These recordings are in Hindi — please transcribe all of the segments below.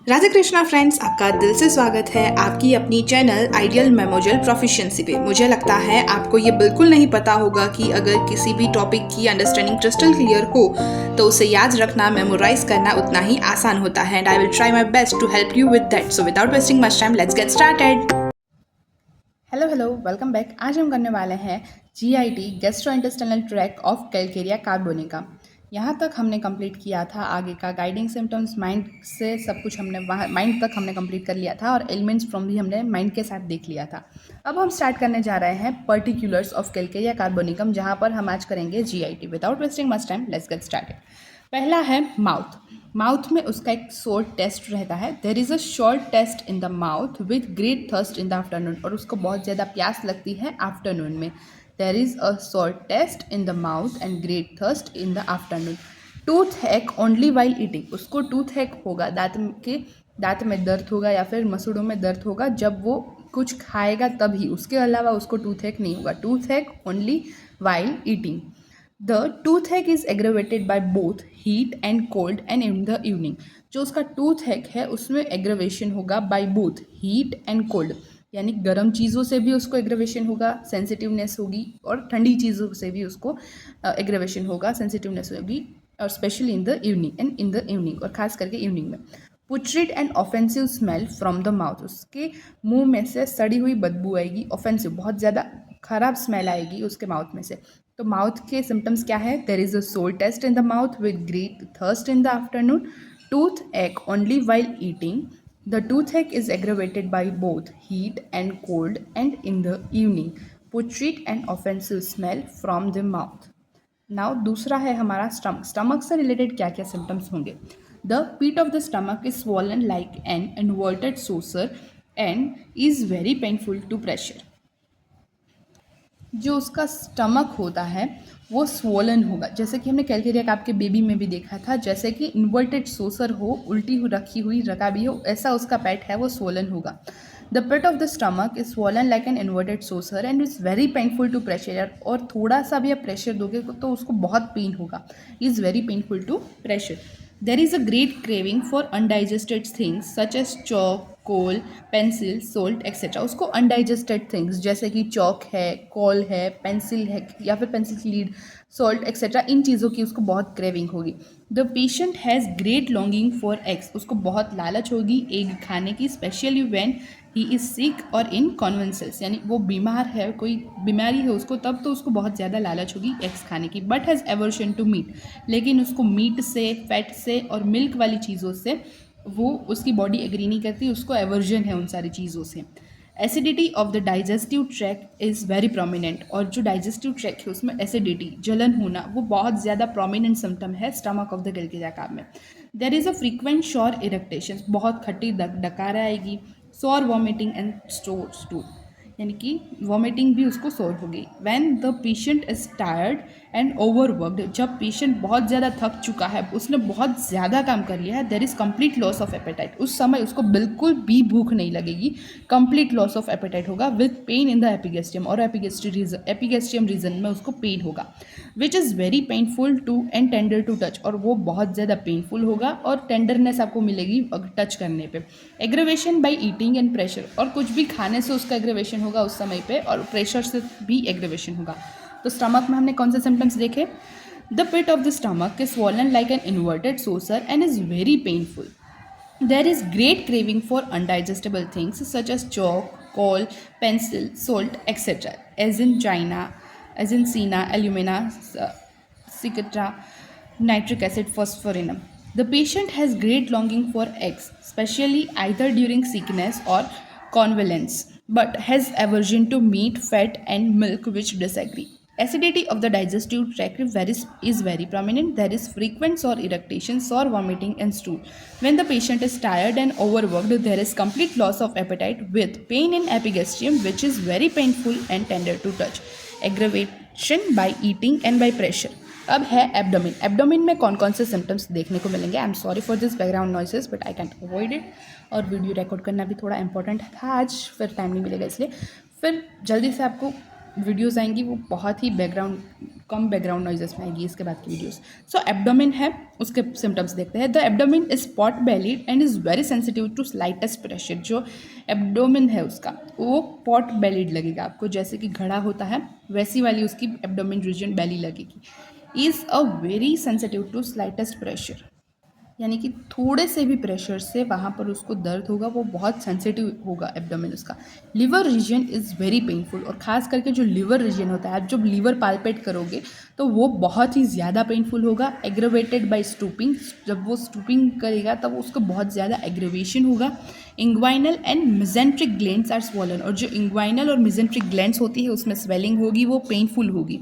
राधे कृष्णा फ्रेंड्स, आपका दिल से स्वागत है आपकी अपनी चैनल आइडियल मेमोरियल प्रोफिशिएंसी पे। मुझे लगता है आपको ये बिल्कुल नहीं पता होगा कि अगर किसी भी टॉपिक की अंडरस्टैंडिंग क्रिस्टल क्लियर हो तो उसे याद रखना, मेमोराइज करना उतना ही आसान होता है। And I will try my best to help you with that. So without wasting much time, let's get started. Hello, welcome back. आज हम करने वाले हैं GIT gastrointestinal tract of calcarea carbonica. यहाँ तक हमने कंप्लीट किया था। आगे का गाइडिंग सिम्टम्स, माइंड से सब कुछ हमने वहाँ माइंड तक हमने कंप्लीट कर लिया था और एलिमेंट्स फ्रॉम भी हमने माइंड के साथ देख लिया था। अब हम स्टार्ट करने जा रहे हैं पर्टिकुलर्स ऑफ कैलकेरिया कार्बोनिकम, जहाँ पर हम आज करेंगे GIT। Without wasting much time, let's get started. पहला है माउथ। माउथ में उसका एक शॉर्ट टेस्ट रहता है। There is a short taste in the mouth with great thirst in the afternoon, और उसको बहुत ज़्यादा प्यास लगती है आफ्टरनून में। There is a short taste in the mouth and great thirst in the afternoon. Toothache only while eating. उसको टूथ हैक होगा, दांत में दर्द होगा या फिर मसूड़ों में दर्द होगा जब वो कुछ खाएगा तभी, उसके अलावा उसको टूथ हैक नहीं होगा। Tooth hack only while eating. The tooth is aggravated by both heat and cold and in the evening. जो उसका टूथ है उसमें एग्रेवेशन होगा by both heat and cold, यानी गर्म चीज़ों से भी उसको एग्रेवेशन होगा, सेंसिटिवनेस होगी, और ठंडी चीज़ों से भी उसको एग्रेवेशन होगा, सेंसिटिवनेस होगी, और स्पेशली इन द इवनिंग और खास करके इवनिंग में। Putrid and offensive smell from the mouth. उसके मुंह में से सड़ी हुई बदबू आएगी। ऑफेंसिव, बहुत ज़्यादा खराब स्मेल आएगी उसके माउथ में से। तो माउथ के सिम्टम्स क्या है? देर is a sore taste in the mouth with great thirst in the afternoon. Toothache only while eating. The toothache is aggravated by both heat and cold and in the evening. Putrid and offensive smell from the mouth. Now दूसरा है हमारा स्टमक। स्टमक से रिलेटेड क्या क्या सिम्टम्स होंगे? The pit of the stomach is swollen like an inverted saucer and is very painful to pressure. जो उसका स्टमक होता है वो स्वोलन होगा, जैसे कि हमने कैलकेरिया का आपके बेबी में भी देखा था, जैसे कि इन्वर्टेड सोसर हो, उल्टी रखी हुई रकाबी हो, ऐसा उसका पेट है, वो स्वोलन होगा। The pit of the stomach is swollen like an inverted saucer and is very painful to pressure. और थोड़ा सा भी आप प्रेशर दोगे तो उसको बहुत पेन होगा। Is very painful to pressure. There is a great craving for undigested things such as chalk, coal, pencil, salt etcetera. उसको अनडाइजेस्टेड थिंग्स जैसे कि चौक है, कोल है, पेंसिल है या फिर पेंसिल की लीड, सॉल्ट एक्सेट्रा, इन चीज़ों की उसको बहुत क्रेविंग होगी। The patient has great longing for eggs. उसको बहुत लालच होगी एग खाने की, स्पेशली व्हेन ही इज़ सिक और इन कॉन्वेंसेस, यानी वो बीमार है, कोई बीमारी है उसको, तब तो उसको बहुत ज़्यादा लालच होगी एग्स खाने की। But has aversion to meat. लेकिन उसको मीट से, फैट से और मिल्क वाली चीज़ों से वो उसकी बॉडी एग्री नहीं करती, उसको एवर्जन है उन सारी चीज़ों से। Acidity of the digestive track is very prominent. और जो डाइजेस्टिव ट्रैक है उसमें एसिडिटी, जलन होना, वो बहुत ज़्यादा प्रोमिनेंट सिम्टम है stomach of the calcarea carb में। There is a frequent sour eructation. बहुत खट्टी डकार आएगी। सॉर वॉमिटिंग एंड स्टूल, यानी कि वॉमिटिंग भी उसको सोर होगी। When the patient is tired and overworked. जब पेशेंट बहुत ज़्यादा थक चुका है, उसने बहुत ज़्यादा काम कर लिया है, there is complete loss of appetite. उस समय उसको बिल्कुल भी भूख नहीं लगेगी, कंप्लीट लॉस ऑफ एपेटाइट होगा with pain in the epigastrium, और एपिगेस्ट्रियम रीजन में उसको पेन होगा, which is very painful to and tender to touch. और वो बहुत ज़्यादा पेनफुल होगा और टेंडरनेस आपको मिलेगी टच करने पे। Aggravation by eating and pressure. और कुछ भी खाने से उसका एग्रेवेशन होगा उस समय पे, और प्रेशर से भी एग्रेवेशन होगा। तो स्टमक में हमने कौन से सिम्टम्स देखे? The pit of the stomach is swollen like an inverted saucer and is very painful. There is great craving for undigestible things such as chalk, coal, pencil, salt, etc. As in China, as in Sina, alumina, cicuta, nitric acid, phosphorinum. The patient has great longing for eggs, especially either during sickness or convalescence, but has aversion to meat, fat, and milk which disagree. Acidity of the digestive tract is very prominent. There is frequent sore irritation, sore vomiting, and stool. When the patient is tired and overworked, there is complete loss of appetite with pain in epigastrium, which is very painful and tender to touch. Aggravation by eating and by pressure. अब है एब्डोमिन। एब्डोमिन में कौन कौन से सिम्टम्स देखने को मिलेंगे? I am sorry for this background noises, but I can't avoid it. और वीडियो रिकॉर्ड करना भी थोड़ा इंपॉर्टेंट था आज, फिर टाइम नहीं मिलेगा इसलिए। फिर जल्दी से आपको वीडियोस आएंगी वो बहुत ही कम बैकग्राउंड नॉइजेस में आएगी इसके बाद की वीडियोस। सो एब्डोमेन है, उसके सिम्टम्स देखते हैं। The abdomen is pot bellied and is very sensitive to slightest pressure. जो एब्डोमेन है उसका वो पॉट बेलीड लगेगा आपको, जैसे कि घड़ा होता है वैसी वाली उसकी एब्डोमेन रीजन बेली लगेगी। Is a very sensitive to slightest pressure, यानी कि थोड़े से भी प्रेशर से वहाँ पर उसको दर्द होगा, वो बहुत सेंसिटिव होगा एब्डोमेन उसका। Liver region is very painful, और ख़ास करके जो लिवर रीजन होता है, आप जब लिवर पाल्पेट करोगे तो वो बहुत ही ज़्यादा पेनफुल होगा। एग्रेवेटेड बाय स्टूपिंग, जब वो स्टूपिंग करेगा तब उसको बहुत ज़्यादा एग्रेवेशन होगा। Inguinal and mesenteric glands are swollen, और जो इंग्वाइनल और मिजेंट्रिक ग्लैंड्स होती है उसमें स्वेलिंग होगी, वो पेनफुल होगी।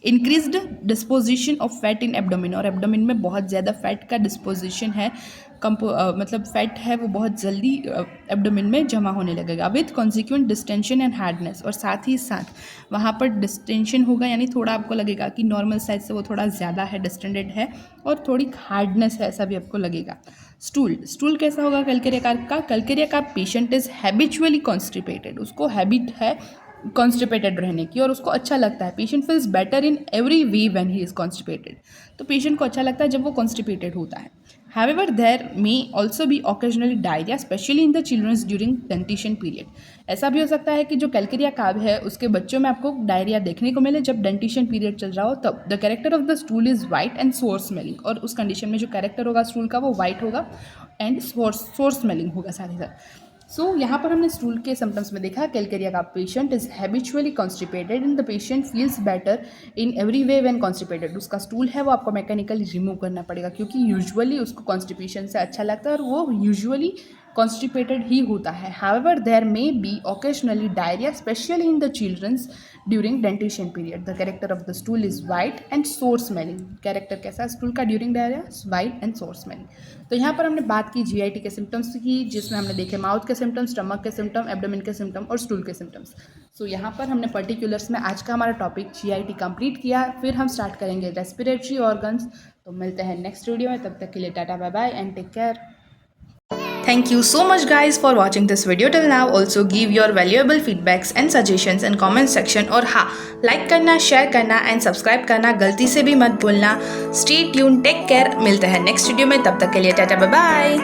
Increased disposition of fat in abdomen, और एब्डोमेन में बहुत ज़्यादा फैट का डिस्पोजिशन है, मतलब फैट है वो बहुत जल्दी एब्डोमेन में जमा होने लगेगा। With consequent distension and hardness, और साथ ही साथ वहाँ पर डिस्टेंशन होगा, यानी थोड़ा आपको लगेगा कि नॉर्मल साइज से वो थोड़ा ज़्यादा है, डिस्टेंडेड है, और थोड़ी हार्डनेस है, ऐसा भी आपको लगेगा। स्टूल कैसा होगा कैलकेरिया कार्प का? Calcarea carp patient is habitually constipated, उसको हैबिट है कॉन्स्टिपेटेड रहने की और उसको अच्छा लगता है। Patient feels better in every way when he is constipated, तो पेशेंट को अच्छा लगता है जब वो कॉन्स्टिपेटेड होता है। However, there may also be occasionally diarrhea, especially in the children during dentition period. ऐसा भी हो सकता है कि जो कैलकेरिया कार्प है उसके बच्चों में आपको डायरिया देखने को मिले जब डेंटिशन पीरियड चल रहा हो तब। The character of the stool is white and sour smelling, और उस कंडीशन में जो कैरेक्टर होगा स्टूल का वो वाइट होगा एंड सोर स्मेलिंग होगा साथ ही साथ। सो यहाँ पर हमने स्टूल के सिम्टम्स में देखा कैलकेरिया का patient is habitually constipated and the patient feels better in every way when constipated. उसका स्टूल है वो आपको मैकेनिकली रिमूव करना पड़ेगा, क्योंकि यूजुअली उसको कॉन्स्टिपेशन से अच्छा लगता है और वो यूजुअली कॉन्स्टिपेटेड ही होता है। However there may be occasionally diarrhoea specially in the childrens during dentition period. The character of the stool is white and sour smelling. Character कैसा है स्टूल का during diarrhoea? White and sour smelling. तो यहाँ पर हमने बात की जीआईटी के सिम्टम्स की, जिसमें हमने देखे माउथ के सिम्टम्स, स्टमक के सिम्टम, एब्डोमेन के सिम्टम और स्टूल के सिम्टम्स। सो यहाँ पर हमने पर्टिकुलर्स में आज का हमारा टॉपिक जीआईटी कंप्लीट किया। फिर हम स्टार्ट करेंगे रेस्पिरेटरी ऑर्गन्स। तो मिलते हैं नेक्स्ट वीडियो में, तब तक के लिए tata bye bye and take care. Thank you so much guys for watching this video till now. Also give your valuable feedbacks and suggestions in comment section, और हाँ, like करना, share करना and subscribe करना गलती से भी मत भूलना। Stay tuned, take care, मिलते हैं next video में, तब तक के लिए टाटा बाय बाय।